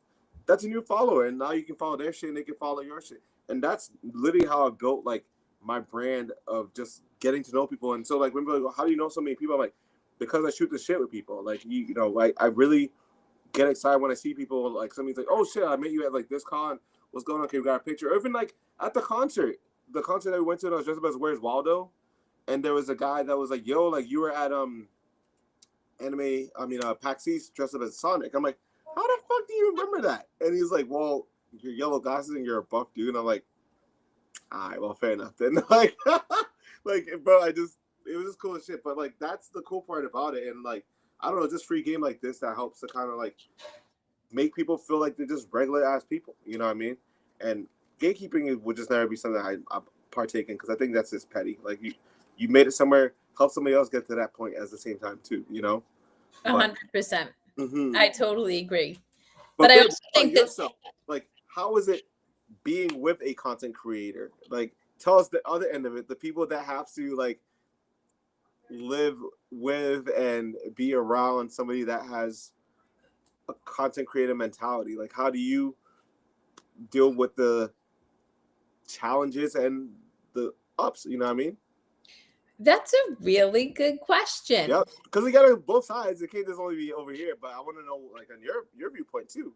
that's a new follower and now you can follow their shit and they can follow your shit. And that's literally how I built like my brand of just getting to know people. And so like when people go, how do you know so many people? I'm like, because I shoot the shit with people. Like you know, like I really get excited when I see people like somebody's like, oh shit, I met you at like this con. What's going on? Can we got a picture? Or even like at the concert that we went to, I was dressed up as Where's Waldo, and there was a guy that was like, yo, like you were at PAX East dressed up as Sonic. I'm like, how the fuck do you remember that? And he's like, well, your yellow glasses and you're a buff dude. And I'm like, all right, well, fair enough then. Like, bro, it was just cool as shit. But like, that's the cool part about it. And like, I don't know, just free game like this that helps to kind of like make people feel like they're just regular ass people. You know what I mean? And gatekeeping would just never be something I partake in because I think that's just petty. Like you made it somewhere, help somebody else get to that point at the same time too. You know? 100%. I totally agree. But I also think that yourself, like, how is it being with a content creator? Like, tell us the other end of it, the people that have to like live with and be around somebody that has a content creator mentality. Like, how do you deal with the challenges and the ups? You know what I mean? That's a really good question. Yep, because we got it on both sides. It can't just only be over here. But I want to know, like, on your viewpoint too.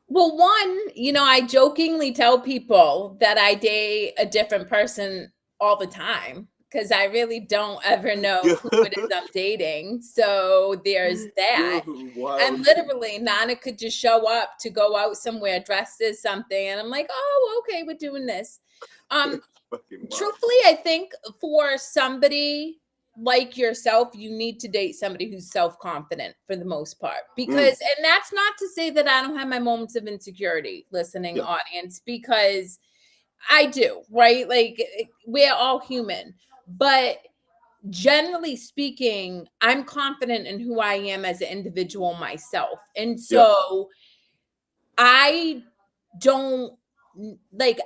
Well, one, you know, I jokingly tell people that I date a different person all the time because I really don't ever know who it is I'm dating. So there's that. Wow. And literally, Nana could just show up to go out somewhere dressed as something. And I'm like, oh, okay, we're doing this. Truthfully, I think for somebody like yourself, you need to date somebody who's self-confident for the most part, because and that's not to say that I don't have my moments of insecurity, listening audience, because I do, right? Like we're all human, but generally speaking, I'm confident in who I am as an individual myself. And so I don't like,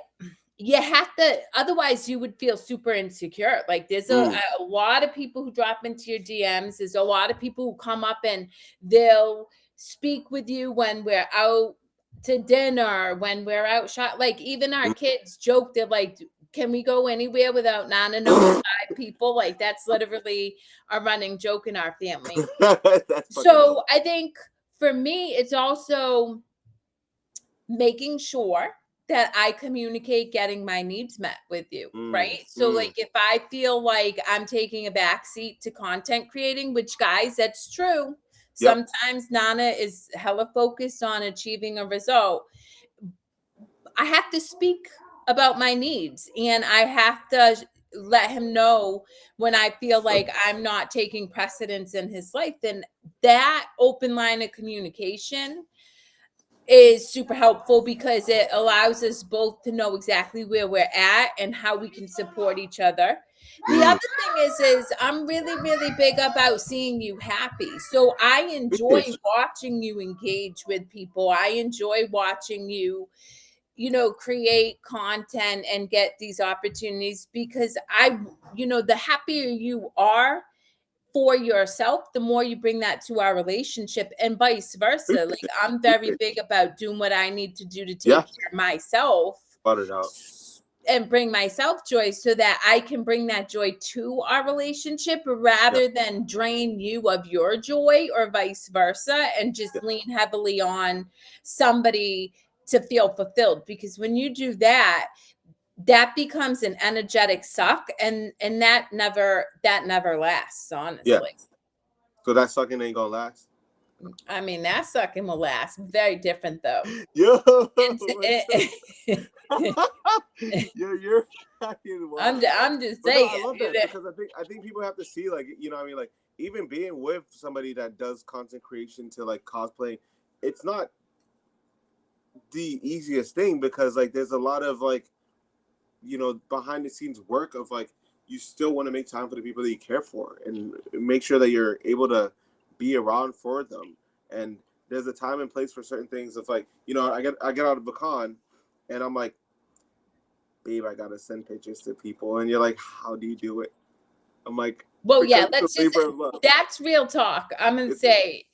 you have to, otherwise you would feel super insecure. Like there's a lot of people who drop into your DMs. There's a lot of people who come up and they'll speak with you when we're out to dinner, when we're out shot. Like even our kids joke, they're like, can we go anywhere without Nana knowing 5 people? Like that's literally a running joke in our family. So I think for me, it's also making sure that I communicate getting my needs met with you, right? So like if I feel like I'm taking a backseat to content creating, which guys, that's true. Yep. Sometimes Nana is hella focused on achieving a result. I have to speak about my needs, and I have to let him know when I feel like I'm not taking precedence in his life. Then that open line of communication is super helpful because it allows us both to know exactly where we're at and how we can support each other. The other thing is I'm really, really big about seeing you happy. So I enjoy watching you engage with people. I enjoy watching you, create content and get these opportunities because the happier you are for yourself, the more you bring that to our relationship and vice versa. Like I'm very big about doing what I need to do to take care of myself and bring myself joy so that I can bring that joy to our relationship rather than drain you of your joy or vice versa and just lean heavily on somebody to feel fulfilled. Because when you do that, that becomes an energetic suck and that never lasts, honestly. So that sucking ain't gonna last. I mean, that sucking will last. Very different though. Yo, you're fucking wild. I'm just saying. No, I love that because I think people have to see, like, what I mean, like even being with somebody that does content creation to like cosplay, it's not the easiest thing because like there's a lot of like behind the scenes work of like you still want to make time for the people that you care for and make sure that you're able to be around for them. And there's a time and place for certain things of like, I get out of a con and I'm like, babe, I gotta send pictures to people. And you're like, how do you do it? I'm like, well, yeah, that's real talk. I'm gonna say,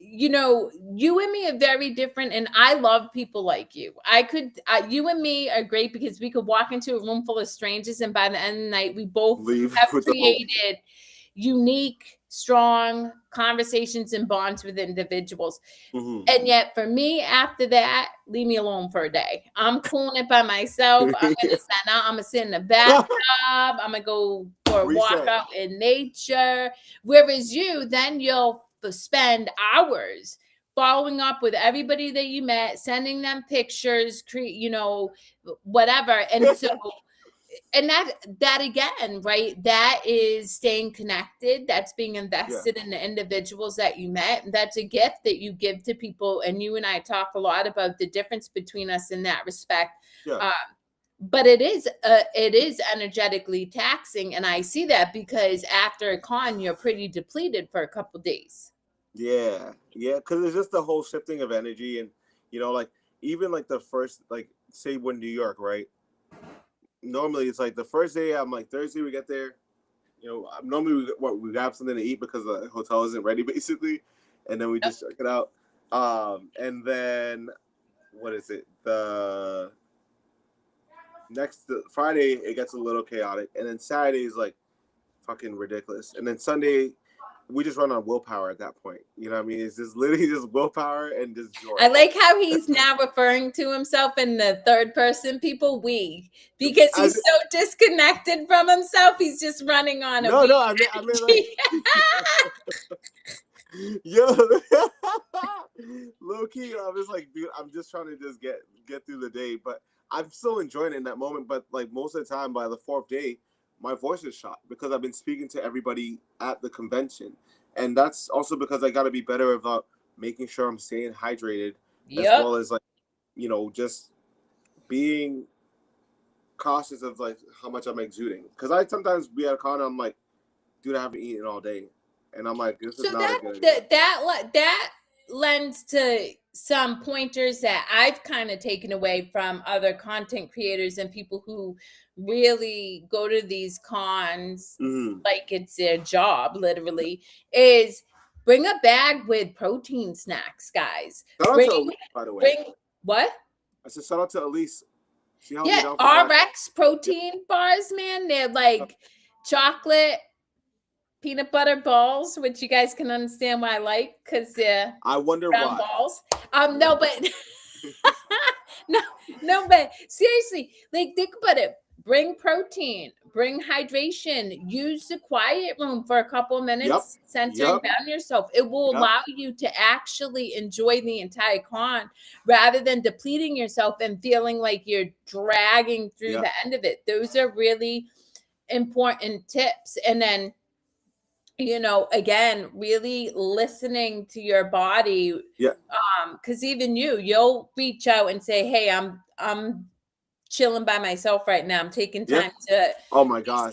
you and me are very different, and I love people like you. You and me are great because we could walk into a room full of strangers, and by the end of the night, we both have created unique, strong conversations and bonds with individuals. And yet, for me, after that, leave me alone for a day. I'm cooling it by myself. I'm gonna sit in the bathtub. I'm gonna go for a walk out in nature. Whereas you, then you'll spend hours following up with everybody that you met, sending them pictures, whatever. And so, and that again, right? That is staying connected. That's being invested in the individuals that you met. And that's a gift that you give to people. And you and I talk a lot about the difference between us in that respect. But it is energetically taxing, and I see that because after a con, you're pretty depleted for a couple days. Yeah, because it's just the whole shifting of energy, and like even like the first, like say we're in New York, right? Normally it's like the first day. I'm like Thursday we get there, normally we grab something to eat because the hotel isn't ready basically, and then we just check it out. And then what is it? The next Friday it gets a little chaotic, and then Saturday is like fucking ridiculous, and then Sunday we just run on willpower at that point. You know what I mean? It's just literally just willpower and just joy. I like how he's now referring to himself in the third person, because he's so disconnected from himself. He's just running on a I mean like yo, low key, I was like, dude, I'm just trying to just get through the day, but I'm still enjoying it in that moment. But like most of the time, by the fourth day, my voice is shot because I've been speaking to everybody at the convention. And that's also because I got to be better about making sure I'm staying hydrated, as well as like, just being cautious of like how much I'm exuding. Because I sometimes be at a con, I'm like, dude, I haven't eaten all day. And I'm like, this is not a good idea. That lends to some pointers that I've kind of taken away from other content creators and people who really go to these cons like it's their job, literally, is bring a bag with protein snacks, guys. Shout out to Elise, by the way. What? I said shout out to Elise. RX protein bars, man. They're like chocolate peanut butter balls, which you guys can understand why I like, because I wonder round why. balls. No, but No, but seriously, like think about it. Bring protein, bring hydration, use the quiet room for a couple of minutes, centering down yourself. It will allow you to actually enjoy the entire con rather than depleting yourself and feeling like you're dragging through the end of it. Those are really important tips. And then, again, really listening to your body. Because even you'll reach out and say, hey, I'm chilling by myself right now. I'm taking time to gosh.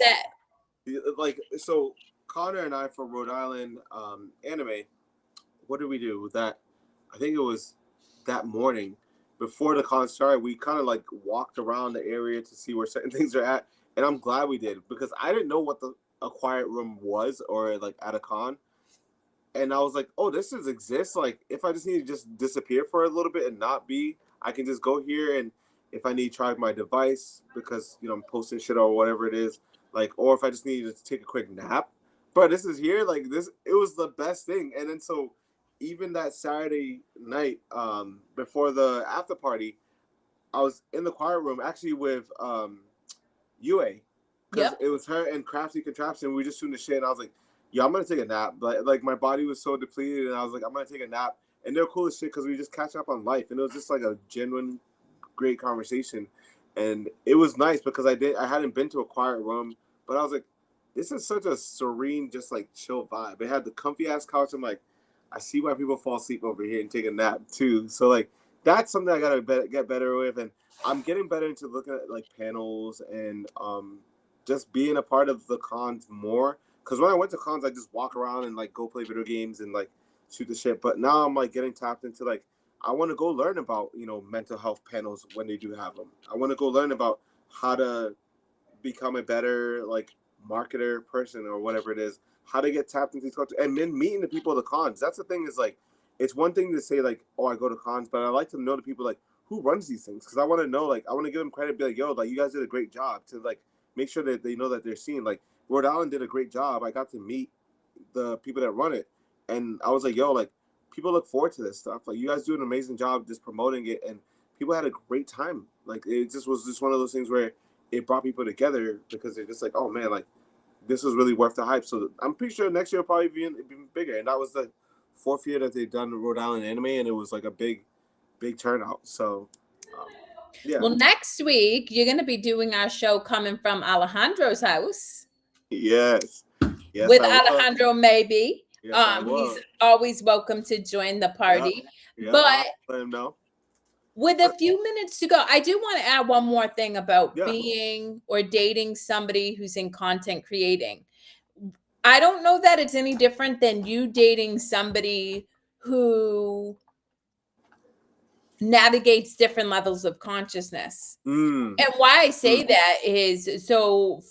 Like, so Connor and I for Rhode Island anime, what did we do with that? I think it was that morning before the con started. We kind of like walked around the area to see where certain things are at, and I'm glad we did, because I didn't know what a quiet room was, or like at a con, and I was like, oh, this exists. Like, if I just need to just disappear for a little bit and not be, I can just go here, and if I need to charge my device because I'm posting shit or whatever it is, like, or if I just need to take a quick nap, but this is here. Like, this, it was the best thing. And then so even that Saturday night before the after party, I was in the quiet room actually with UA, because it was her and Crafty Contraption. We were just shooting the shit, and I was like, yo, I'm gonna take a nap. But like my body was so depleted, and I was like, I'm gonna take a nap. And they're cool as shit because we just catch up on life, and it was just like a genuine great conversation. And it was nice because I hadn't been to a quiet room, but I was like, this is such a serene, just like chill vibe. It had the comfy ass couch. I'm like, I see why people fall asleep over here and take a nap too. So like, that's something I gotta get better with, and I'm getting better into looking at like panels and just being a part of the cons more. Because when I went to cons, I just walk around and like go play video games and like shoot the shit. But now I'm like getting tapped into like, I want to go learn about, mental health panels when they do have them. I want to go learn about how to become a better, like, marketer person or whatever it is, how to get tapped into these cultures, and then meeting the people at the cons. That's the thing, is, like, it's one thing to say, like, oh, I go to cons, but I like to know the people, like, who runs these things, because I want to know, like, I want to give them credit, be like, yo, like, you guys did a great job to, like, make sure that they know that they're seen. Like, Rhode Island did a great job. I got to meet the people that run it, and I was like, yo, like, people look forward to this stuff. Like, you guys do an amazing job just promoting it, and people had a great time. Like, it just was just one of those things where it brought people together because they're just like, oh man, like, this was really worth the hype. So I'm pretty sure next year will probably be even bigger. And that was the 4th year that they've done the Rhode Island anime, and it was like a big turnout. So yeah. Well, next week you're going to be doing our show coming from Alejandro's house. Yes. With Alejandro, maybe. Yes, he's always welcome to join the party. Yeah, but let him know. With a few minutes to go, I do want to add one more thing about being or dating somebody who's in content creating. I don't know that it's any different than you dating somebody who navigates different levels of consciousness. And why I say that is, so,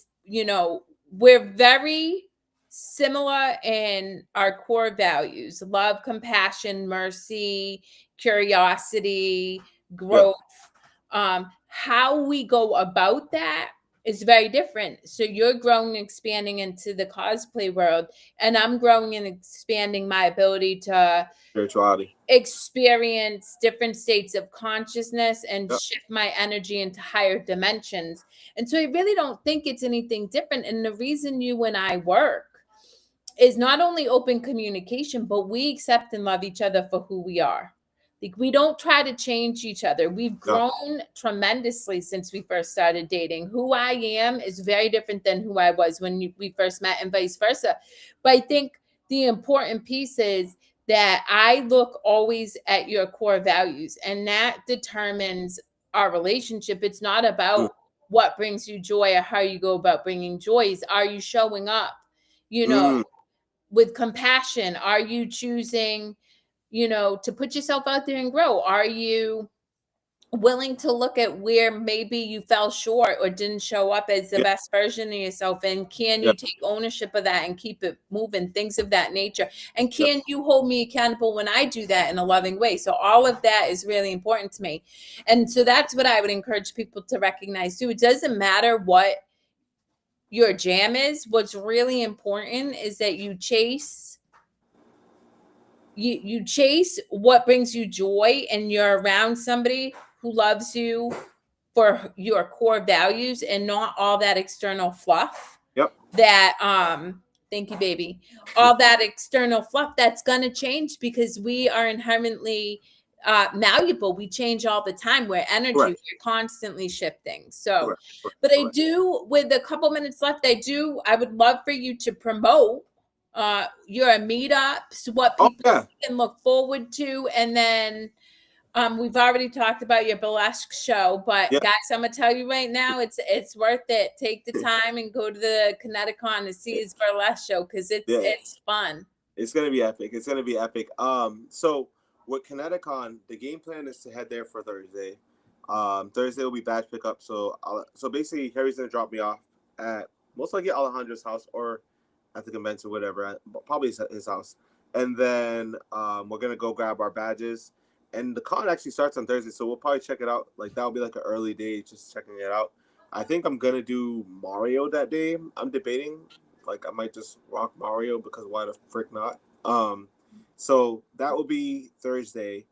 we're very similar in our core values: love, compassion, mercy, curiosity, growth. How we go about that is very different. So you're growing and expanding into the cosplay world, and I'm growing and expanding my ability to spirituality, experience different states of consciousness, and shift my energy into higher dimensions. And so I really don't think it's anything different. And the reason you and I work is not only open communication, but we accept and love each other for who we are. Like, we don't try to change each other. We've grown tremendously since we first started dating. Who I am is very different than who I was when we first met, and vice versa. But I think the important piece is that I look always at your core values, and that determines our relationship. It's not about what brings you joy or how you go about bringing joys. Are you showing up, with compassion? Are you choosing, to put yourself out there and grow? Are you willing to look at where maybe you fell short or didn't show up as the best version of yourself? And can you take ownership of that and keep it moving? Things of that nature. And can you hold me accountable when I do that in a loving way? So all of that is really important to me. And so that's what I would encourage people to recognize too. It doesn't matter what your jam is. What's really important is that you chase what brings you joy, and you're around somebody who loves you for your core values and not all that external fluff. Yep. That thank you, baby. All that external fluff that's gonna change because we are inherently malleable. We change all the time. We're energy. Correct. We're constantly shifting. So, Correct. but I do, with a couple minutes left, I would love for you to promote your meetups, what people can look forward to, and then we've already talked about your burlesque show, but guys, I'm gonna tell you right now, it's worth it. Take the time and go to the Kineticon to see his burlesque show because it's fun. It's gonna be epic. It's gonna be epic. So with Kineticon, the game plan is to head there for Thursday. Thursday will be badge pickup. So basically, Kerri's gonna drop me off at most likely Alejandro's house or at the convention, whatever. Probably his house, and then we're gonna go grab our badges. And the con actually starts on Thursday, so we'll probably check it out. Like that'll be like an early day, just checking it out. I think I'm gonna do Mario that day. I'm debating, like I might just rock Mario because why the frick not? So that will be Thursday,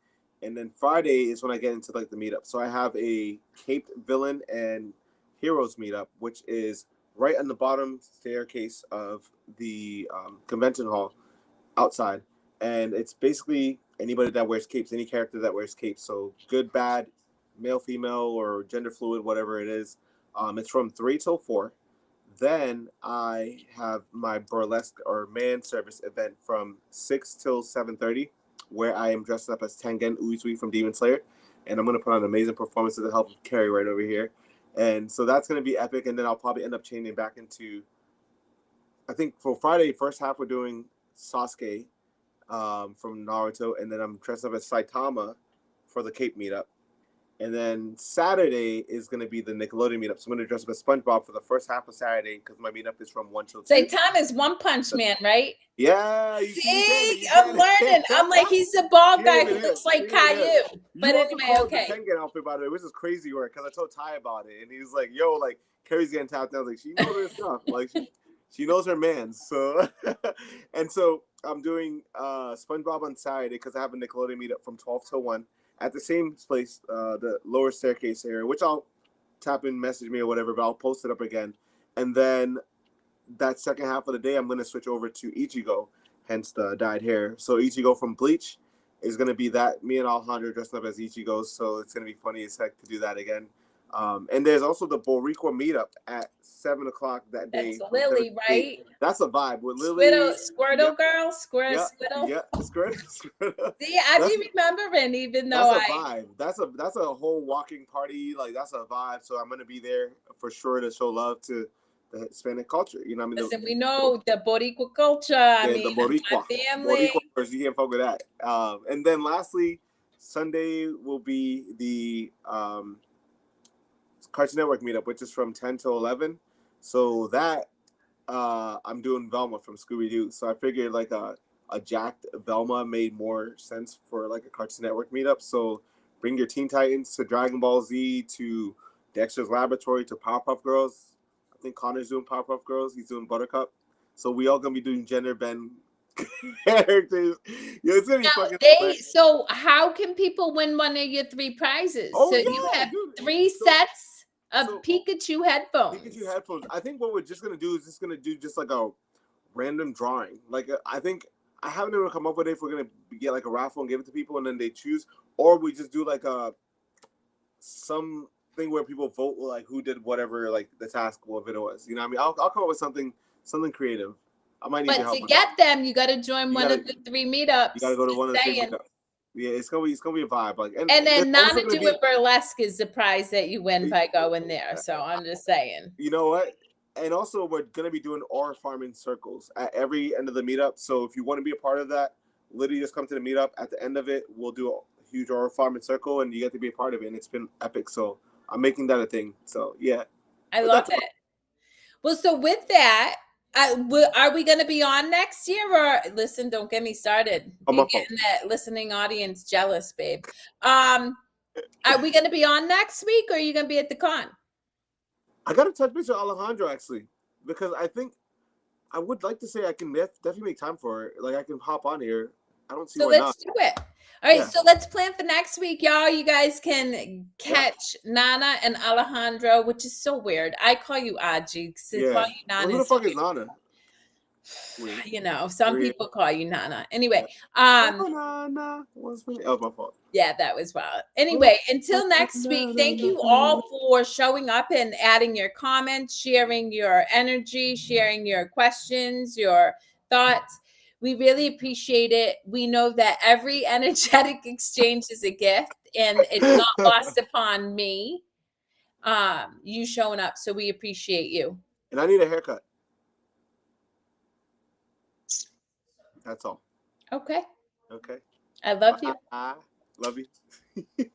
and then Friday is when I get into like the meetup. So I have a caped villain and heroes meetup, which is right on the bottom staircase of the convention hall outside, and it's basically anybody that wears capes, any character that wears capes. So good, bad, male, female, or gender fluid, whatever it is. It's from 3 till 4. Then I have my burlesque or man service event from 6 till 7:30, where I am dressed up as Tengen Uzui from Demon Slayer. And I'm going to put on an amazing performance with the help of Kerri right over here. And so that's going to be epic. And then I'll probably end up changing back into, I think for Friday, first half, we're doing Sasuke from Naruto, and then I'm dressed up as Saitama for the Cape meetup. And then Saturday is going to be the Nickelodeon meetup. So I'm going to dress up as SpongeBob for the first half of Saturday because my meetup is from 1 till 2. Saitama is One Punch Man, right? Yeah. I'm learning. I'm like, he's the bald guy who looks like Caillou. But anyway, okay. The Tengen outfit, by the way, which is crazy work because I told Ty about it, and he was like, "Yo, like Kerri's getting tapped." I was like, "She knows her stuff. Like she knows her man." So, and so I'm doing SpongeBob on Saturday because I have a Nickelodeon meetup from 12 till 1 at the same place, the lower staircase area, which I'll tap in, message me or whatever, but I'll post it up again. And then that second half of the day, I'm going to switch over to Ichigo, hence the dyed hair. So Ichigo from Bleach is going to be that. Me and Alejandro dressed up as Ichigo, so it's going to be funny as heck to do that again. And there's also the Boricua meetup at 7 o'clock that day. That's Lily, right? That's a vibe with Lily. Squirtle girl, Squirtle. Yeah, Squirtle. See, I be remembering, even though that's a vibe. That's a whole walking party. Like that's a vibe. So I'm gonna be there for sure to show love to the Hispanic culture. You know what I mean? Listen, we know the Boricua culture. The Boricua family. Boricua, you can't fuck with that. And then lastly, Sunday will be the Cartoon Network meetup, which is from 10 to 11. So that I'm doing Velma from Scooby-Doo. So I figured like a jacked Velma made more sense for like a Cartoon Network meetup. So bring your Teen Titans to Dragon Ball Z to Dexter's Laboratory to Powerpuff Girls. I think Connor's doing Powerpuff Girls. He's doing Buttercup. So we all gonna be doing gender bend characters. Yeah, it's gonna be fucking fun. So how can people win one of your 3 prizes? You have 3 sets of Pikachu headphones. I think what we're just gonna do is just like a random drawing. Like I think I haven't even come up with it if we're gonna get like a raffle and give it to people and then they choose, or we just do like some thing where people vote like who did whatever like the task, whatever it was. You know what I mean? I'll come up with something creative. I might need your help. But to get them, you got to join one of the 3 meetups. You got to go to one of the 3 meetups. Yeah, it's gonna be a vibe. Like, and then Nana Do It Burlesque is the prize that you win by going there. So I'm just saying. You know what? And also, we're gonna be doing aura farming circles at every end of the meetup. So if you want to be a part of that, literally just come to the meetup. At the end of it, we'll do a huge aura farming circle, and you get to be a part of it. And it's been epic. So I'm making that a thing. So yeah, I love it. Well, so with that. Are we going to be on next year? Or listen, don't get me started. You're getting that listening audience jealous, babe. Are we going to be on next week, or are you going to be at the con? I got to touch base with Alejandro actually, because I think I would like to say I can definitely make time for it. Like I can hop on here. I don't see why not. So let's do it. All right, Yeah. so let's plan for next week, y'all. You guys can catch Nana and Alejandro, which is so weird. I call you Aji. So Yeah. call you Nana Well, who the is so fuck is Nana? Weird. you know, some Weird. people call you Nana. Anyway, Nana was me. Oh, my fault. yeah, that was wild. Anyway, until next week, thank you all for showing up and adding your comments, sharing your energy, sharing your questions, your thoughts. We really appreciate it. We know that every energetic exchange is a gift, and it's not lost upon me. You showing up, so we appreciate you. And I need a haircut. That's all. Okay. Okay. I love you. Love you.